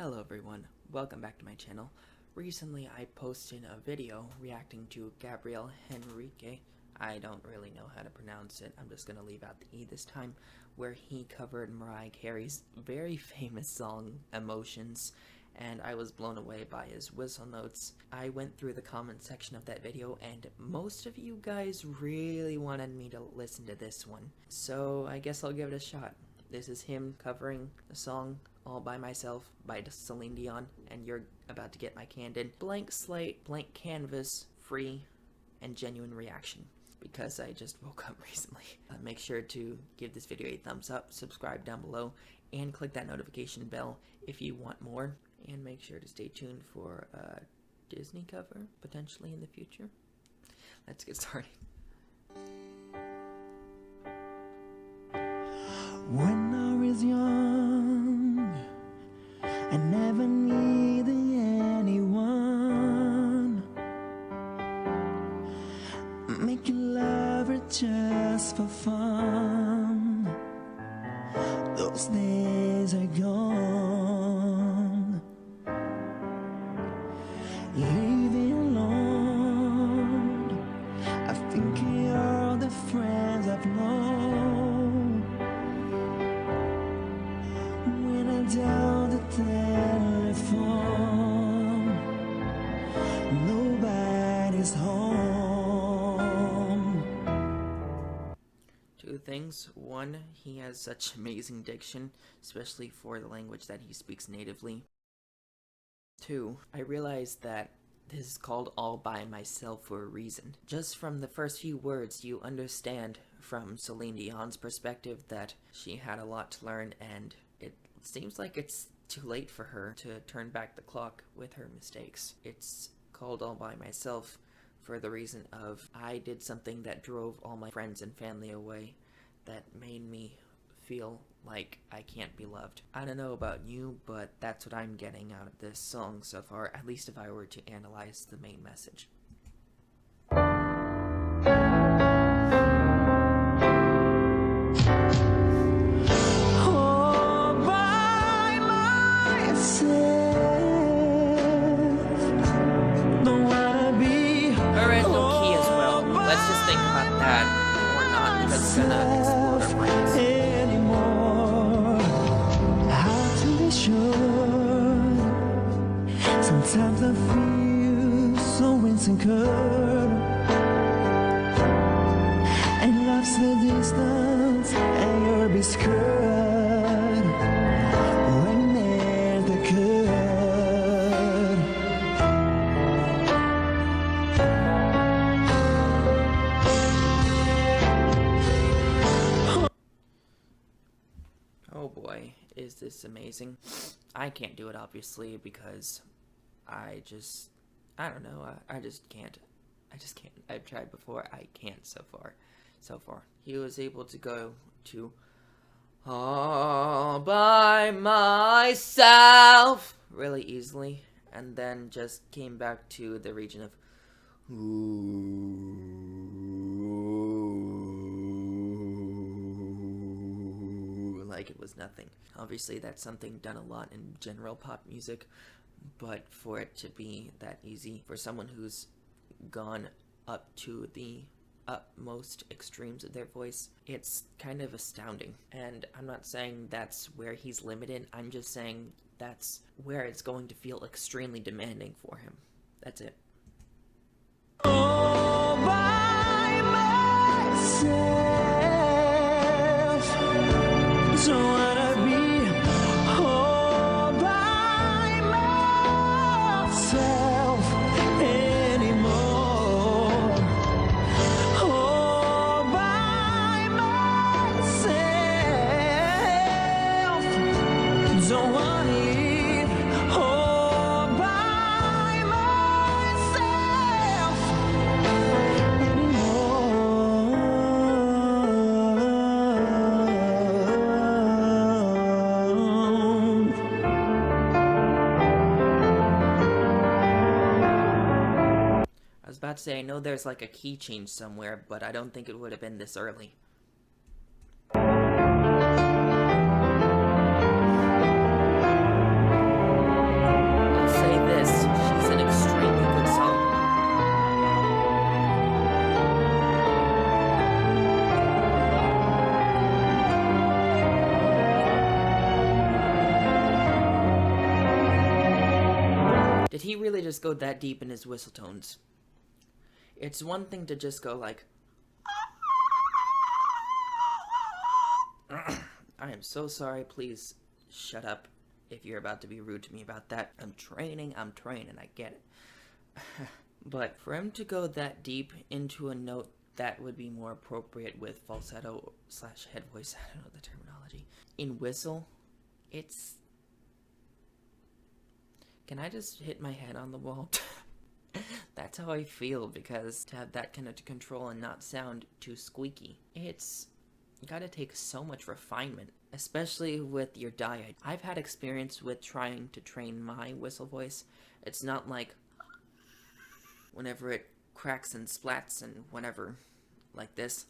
Hello everyone, welcome back to my channel. Recently I posted a video reacting to Gabriel Henrique. I don't really know how to pronounce it, I'm just gonna leave out the E this time, where he covered Mariah Carey's very famous song, Emotions, and I was blown away by his whistle notes. I went through the comment section of that video and most of you guys really wanted me to listen to this one, so I guess I'll give it a shot. This is him covering the song All By Myself by Celine Dion, and you're about to get my candid, blank slate, blank canvas, free, and genuine reaction, because I just woke up recently. Make sure to give this video a thumbs up, subscribe down below, and click that notification bell if you want more, and make sure to stay tuned for a Disney cover, potentially in the future. Let's get started. When I was young, I never needed anyone. Making love just for fun. Those days are gone. Living alone, I think of all the friends I've known. Down the telephone, nobody's home. Two things. One, he has such amazing diction, especially for the language that he speaks natively. Two, I realized that this is called All By Myself for a reason. Just from the first few words, you understand from Celine Dion's perspective that she had a lot to learn, and it seems like it's too late for her to turn back the clock with her mistakes. It's called All By Myself for the reason of I did something that drove all my friends and family away, that made me feel like I can't be loved. I don't know about you, but that's what I'm getting out of this song so far, at least if I were to analyze the main message. Let's just think about that, or not, because it's gonna explode our brains. Anymore. How to be sure? Sometimes I feel so insecure, and love's the distance, and you're obscured when there's the curve. Oh boy, is this amazing. I can't do it, obviously, because I don't know, I just can't. I've tried before, I can't so far. He was able to go to All By Myself really easily, and then just came back to the region of like it was nothing. Obviously that's something done a lot in general pop music, but for it to be that easy for someone who's gone up to the utmost extremes of their voice, it's kind of astounding. And I'm not saying that's where he's limited, I'm just saying that's where it's going to feel extremely demanding for him. That's it. All by myself, don't wanna be all by myself anymore. All by myself, don't wanna live all by myself I was about to say, I know there's like a key change somewhere, but I don't think it would have been this early. Did he really just go that deep in his whistle tones? It's one thing to just go like... I am so sorry, please shut up if you're about to be rude to me about that. I'm training, I get it. But for him to go that deep into a note that would be more appropriate with falsetto / head voice, I don't know the terminology, in whistle, it's... Can I just hit my head on the wall? That's how I feel, because to have that kind of control and not sound too squeaky, it's gotta take so much refinement, especially with your diet. I've had experience with trying to train my whistle voice. It's not like whenever it cracks and splats and whatever, like this.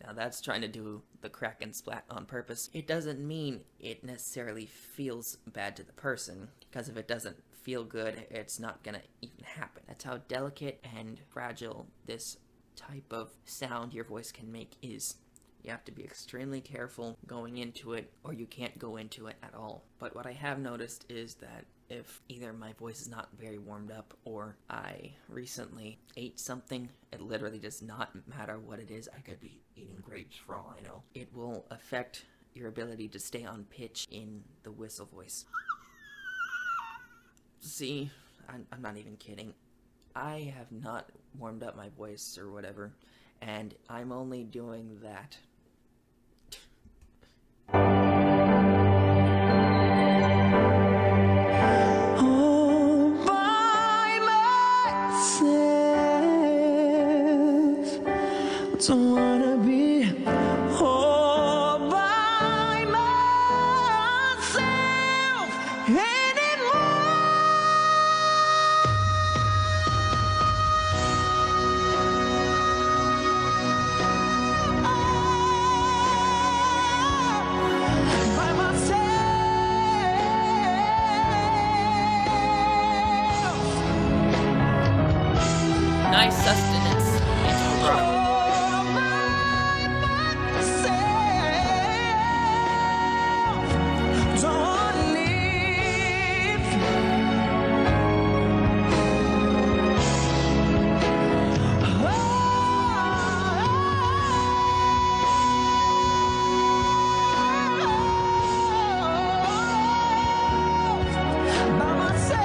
Now that's trying to do the crack and splat on purpose. It doesn't mean it necessarily feels bad to the person, because if it doesn't feel good, it's not gonna even happen. That's how delicate and fragile this type of sound your voice can make is. You have to be extremely careful going into it, or you can't go into it at all. But what I have noticed is that if either my voice is not very warmed up, or I recently ate something, it literally does not matter what it is. I could be eating grapes for all I know. It will affect your ability to stay on pitch in the whistle voice. See, I'm not even kidding. I have not warmed up my voice or whatever, and I'm only doing that. All by myself, don't wanna be all by myself anymore. By myself. Nice sustenance. It's vibrato. All by myself. Don't wanna leave. By myself.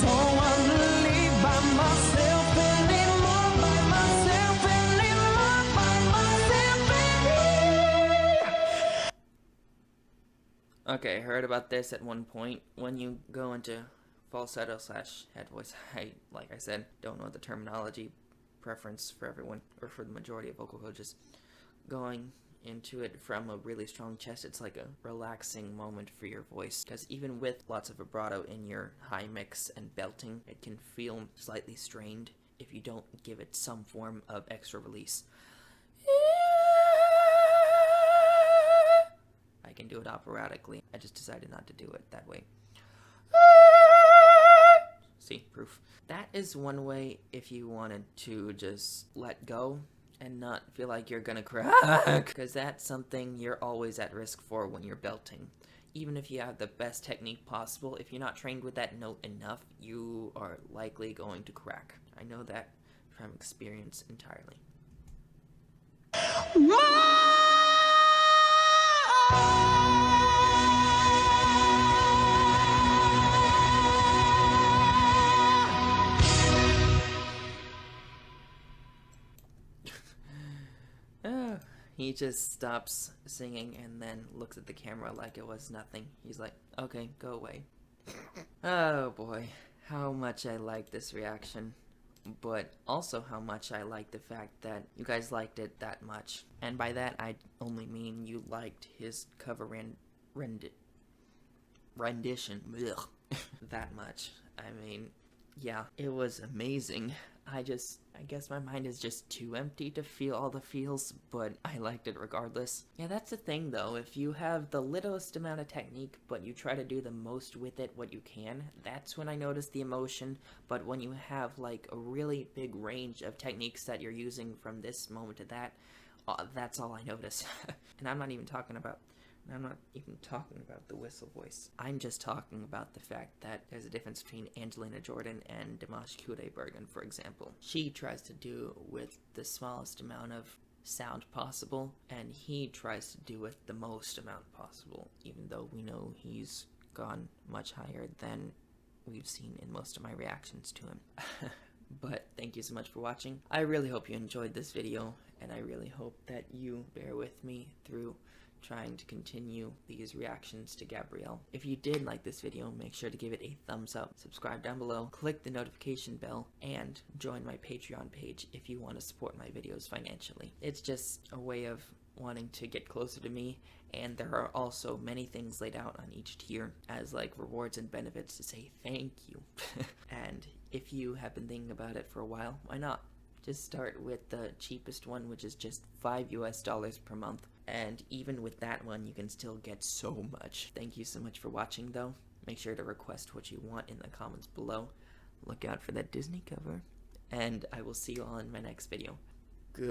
Don't wanna leave by myself anymore. By myself anymore. By myself anymore. Okay, I heard about this at one point. When you go into falsetto / head voice, like I said, don't know the terminology preference for everyone, or for the majority of vocal coaches. Going into it from a really strong chest, it's like a relaxing moment for your voice, because even with lots of vibrato in your high mix and belting, it can feel slightly strained if you don't give it some form of extra release. I can do it operatically. I just decided not to do it that way. See, proof. That is one way if you wanted to just let go and not feel like you're gonna crack, because that's something you're always at risk for when you're belting. Even if you have the best technique possible, if you're not trained with that note enough, you are likely going to crack. I know that from experience entirely. He just stops singing and then looks at the camera like it was nothing. He's like, okay, go away. Oh boy, how much I like this reaction. But also how much I like the fact that you guys liked it that much. And by that, I only mean you liked his cover rendition that much. I mean, yeah, it was amazing. I guess my mind is just too empty to feel all the feels, but I liked it regardless. Yeah, that's the thing though, if you have the littlest amount of technique, but you try to do the most with it what you can, that's when I notice the emotion. But when you have like a really big range of techniques that you're using from this moment to that, That's all I notice. And I'm not even talking about the whistle voice. I'm just talking about the fact that there's a difference between Angelina Jordan and Dimash Bergen, for example. She tries to do with the smallest amount of sound possible, and he tries to do with the most amount possible, even though we know he's gone much higher than we've seen in most of my reactions to him. But thank you so much for watching. I really hope you enjoyed this video, and I really hope that you bear with me through trying to continue these reactions to Gabriel. If you did like this video, make sure to give it a thumbs up, subscribe down below, click the notification bell, and join my Patreon page if you want to support my videos financially. It's just a way of wanting to get closer to me, and there are also many things laid out on each tier as like rewards and benefits to say thank you. And if you have been thinking about it for a while, why not? Just start with the cheapest one, which is just $5 per month. And even with that one, you can still get so much. Thank you so much for watching, though. Make sure to request what you want in the comments below. Look out for that Disney cover. And I will see you all in my next video. Goodbye!